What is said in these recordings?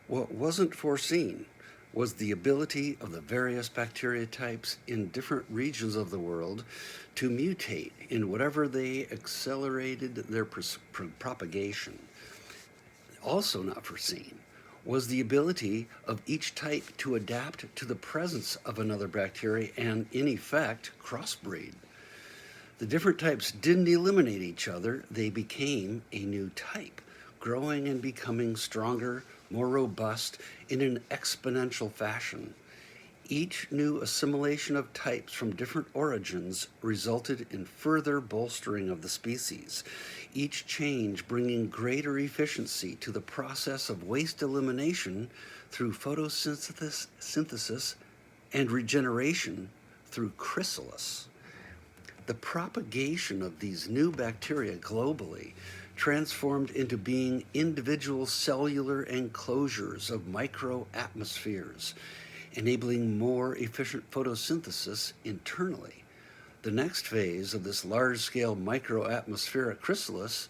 What wasn't foreseen was the ability of the various bacteria types in different regions of the world to mutate in whatever they accelerated their propagation. Also, not foreseen was the ability of each type to adapt to the presence of another bacteria and, in effect, crossbreed. The different types didn't eliminate each other, they became a new type, growing and becoming stronger, more robust in an exponential fashion. Each new assimilation of types from different origins resulted in further bolstering of the species, each change bringing greater efficiency to the process of waste elimination through photosynthesis and regeneration through chrysalis. The propagation of these new bacteria globally transformed into being individual cellular enclosures of microatmospheres, enabling more efficient photosynthesis internally. The next phase of this large-scale microatmospheric chrysalis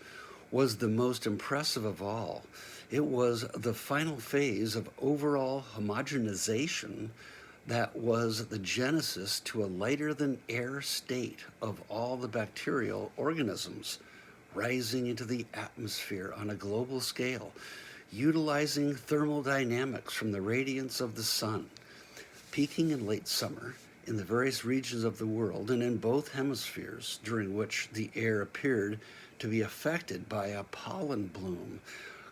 was the most impressive of all. It was the final phase of overall homogenization that was the genesis to a lighter than air state of all the bacterial organisms rising into the atmosphere on a global scale, utilizing thermodynamics from the radiance of the sun, peaking in late summer in the various regions of the world and in both hemispheres, during which the air appeared to be affected by a pollen bloom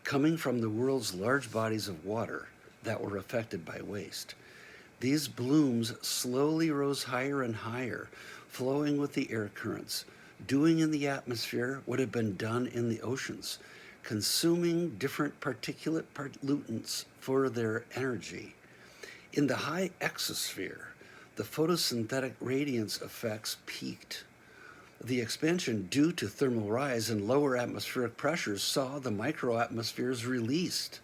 coming from the world's large bodies of water that were affected by waste. These blooms slowly rose higher and higher, flowing with the air currents, doing in the atmosphere what had been done in the oceans, consuming different particulate pollutants for their energy. In the high exosphere, the photosynthetic radiance effects peaked. The expansion due to thermal rise and lower atmospheric pressures saw the microatmospheres released,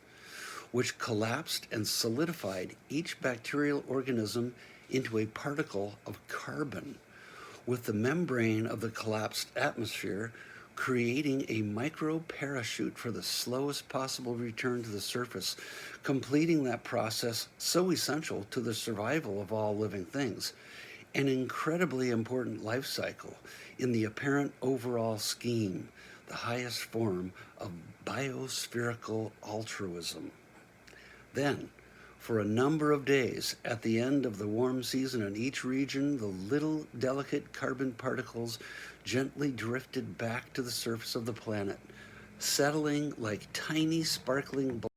which collapsed and solidified each bacterial organism into a particle of carbon, with the membrane of the collapsed atmosphere creating a micro parachute for the slowest possible return to the surface, completing that process so essential to the survival of all living things. An incredibly important life cycle in the apparent overall scheme, the highest form of biospherical altruism. Then, for a number of days at the end of the warm season in each region, the little delicate carbon particles gently drifted back to the surface of the planet, settling like tiny sparkling